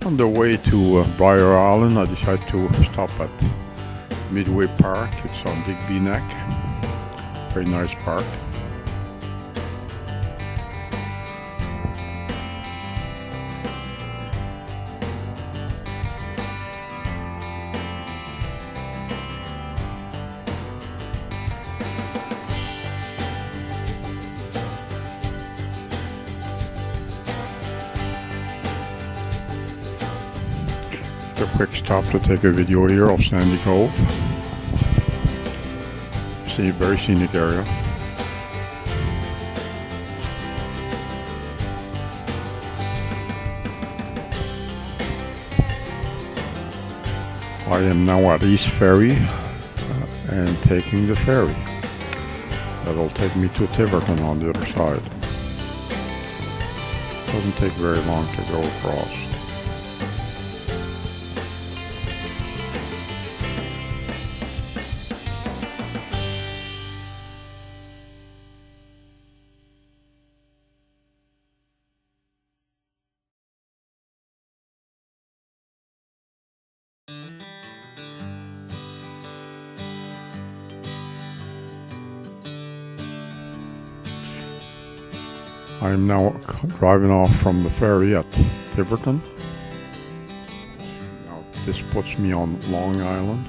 On the way to Briar Island, I decided to stop at Midway Park. It's on Digby Neck. Very nice park. A quick stop to take a video here of Sandy Cove. See, very scenic area. I am now at East Ferry and taking the ferry. That'll take me to Tiverton on the other side. Doesn't take very long to go across. I am now driving off from the ferry at Tiverton. Now this puts me on Long Island.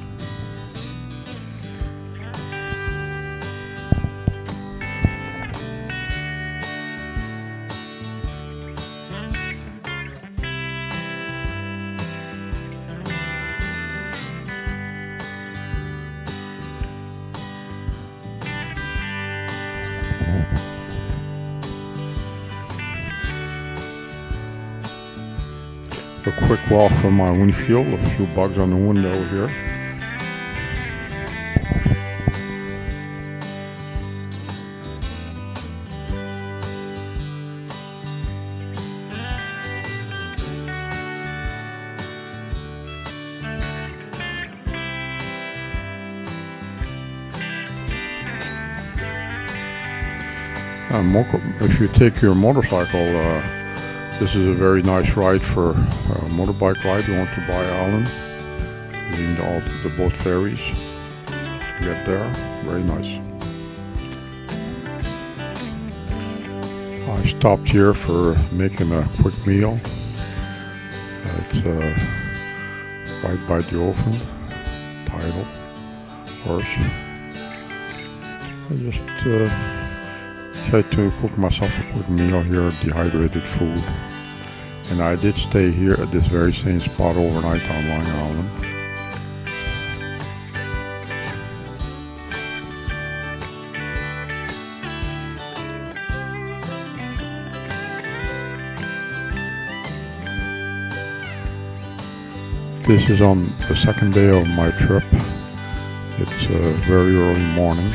A quick walk from my windshield, a few bugs on the window here. If you take your motorcycle, this is a very nice ride for a motorbike ride. You want to Briar Island, using all the boat ferries to get there. Very nice. I stopped here for making a quick meal. It's right by the ocean, tidal, horse. I just tried to cook myself a quick meal here, dehydrated food. And I did stay here at this very same spot overnight on Long Island. This is on the second day of my trip. It's very early morning.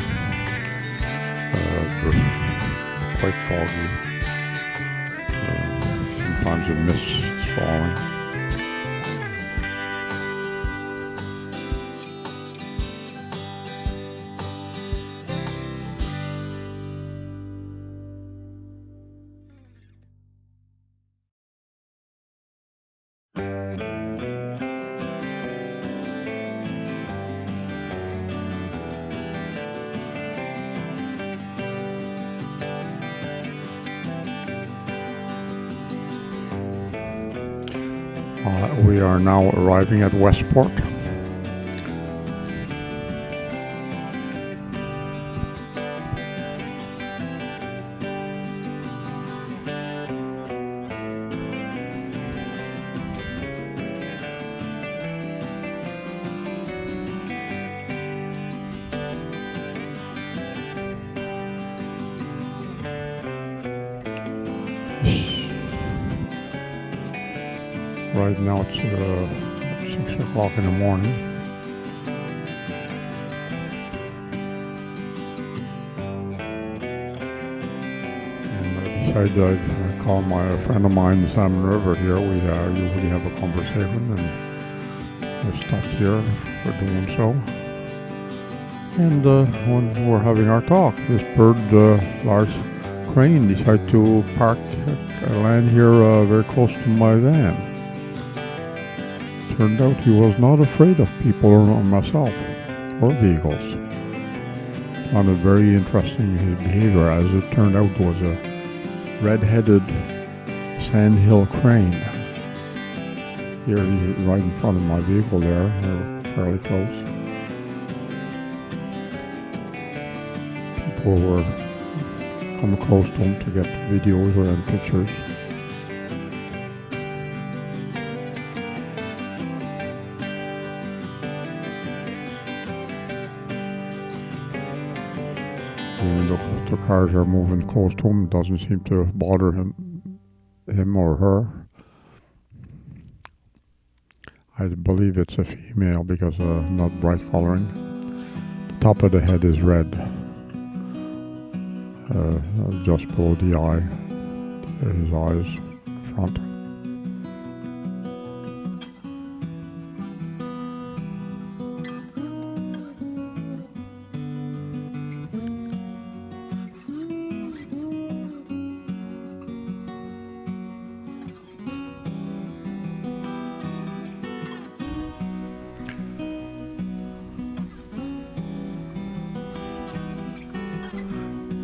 Quite foggy. Sometimes a mist is falling. We are now arriving at Westport. Right now it's 6 o'clock in the morning. And I decided I'd call my friend of mine, the Salmon River here. We usually have a conversation, and I stopped here for doing so. And when we're having our talk, this bird, large crane, decided to land here very close to my van. turned out he was not afraid of people or myself or vehicles. Found it very interesting, his behavior. As it turned out, was a red-headed sandhill crane. Here he's right in front of my vehicle there. We're fairly close. People were coming close to him to get videos and pictures. Even though the cars are moving close to him, it doesn't seem to bother him or her. I believe it's a female because not bright coloring. The top of the head is red, just below the eye, his eyes front.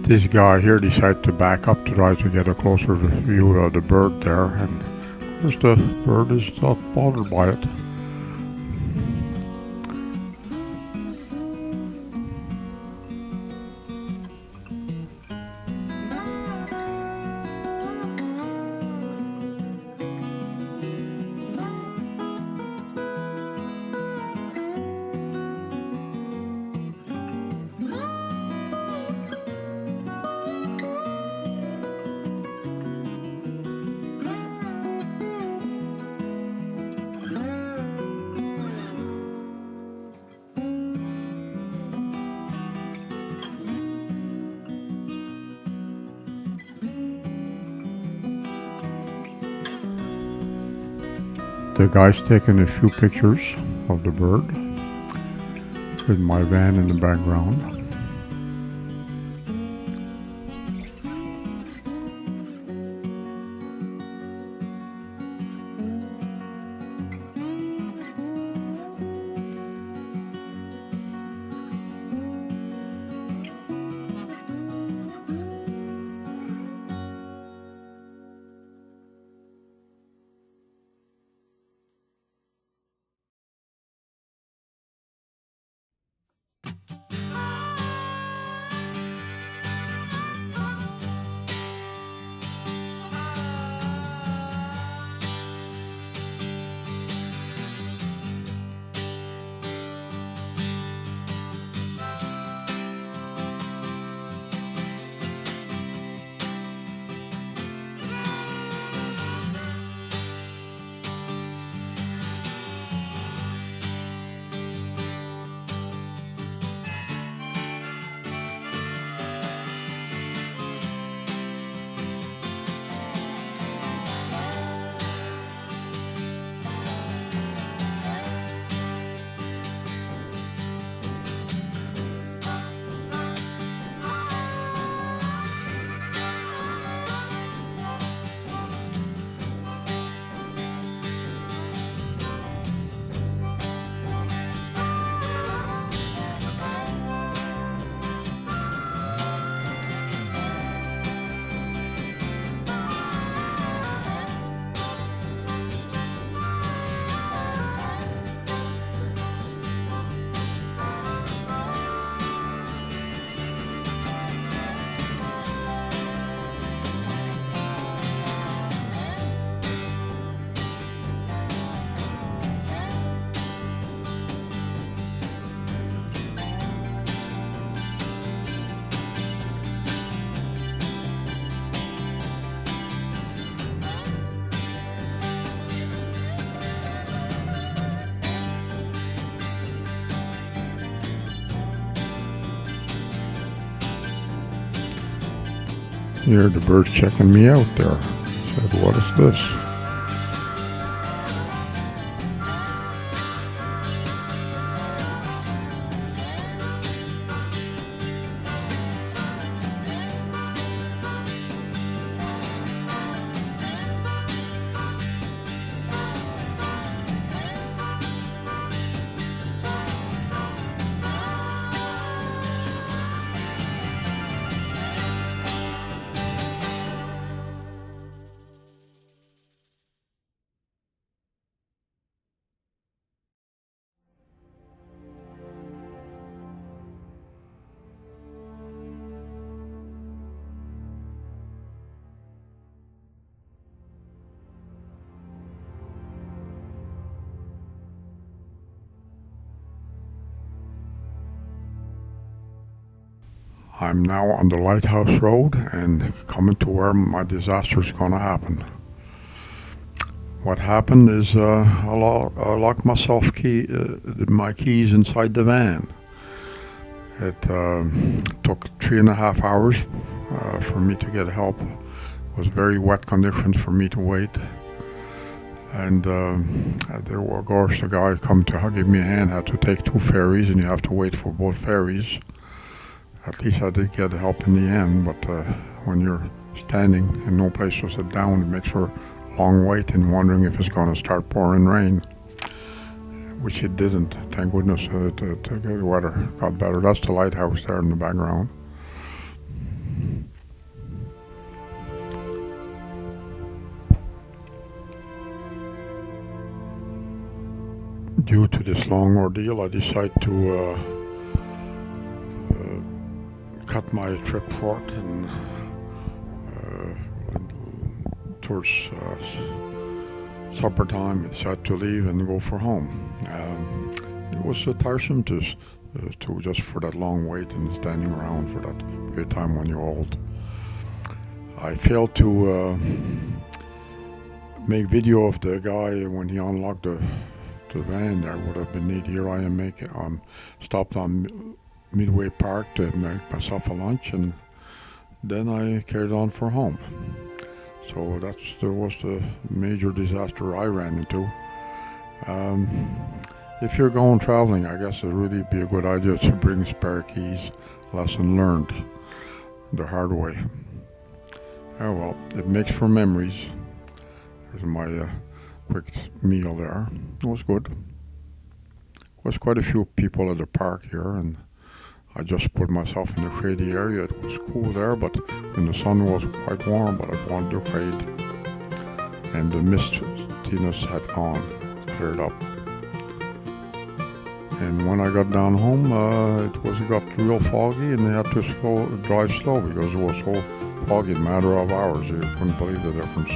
This guy here decided to back up to try to get a closer view of the bird there, and of course the bird is not bothered by it. The guy's taking a few pictures of the bird with my van in the background. Here the bird's checking me out there. Said, what is this? I'm now on the Lighthouse Road and coming to where my disaster is going to happen. What happened is I locked my keys inside the van. It took 3.5 hours for me to get help. It was very wet conditions for me to wait. And there were, of course, the guy come to give me a hand, had to take 2 ferries, and you have to wait for both ferries. At least I did get help in the end, but when you're standing and no place to sit down, it makes for a long wait and wondering if it's going to start pouring rain, which it didn't. Thank goodness the weather got better. That's the lighthouse there in the background. Due to this long ordeal, I decided to cut my trip short and towards supper time, I decided to leave and go for home. It was tiresome to just for that long wait and standing around for that period of time when you're old. I failed to make video of the guy when he unlocked the van. There would have been neat. Here I am stopped on Midway Park to make myself a lunch, and then I carried on for home. So there was the major disaster I ran into. If you're going traveling, I guess it'd really be a good idea to bring spare keys. Lesson learned the hard way. Oh well, it makes for memories. There's my quick meal there. It was good. There was quite a few people at the park here, and I just put myself in the shady area. It was cool there, but when the sun was quite warm, but I wanted to shade. And the mistiness had gone, cleared up. And when I got down home, it got real foggy, and they had to drive slow because it was so foggy, a matter of hours. You couldn't believe the difference.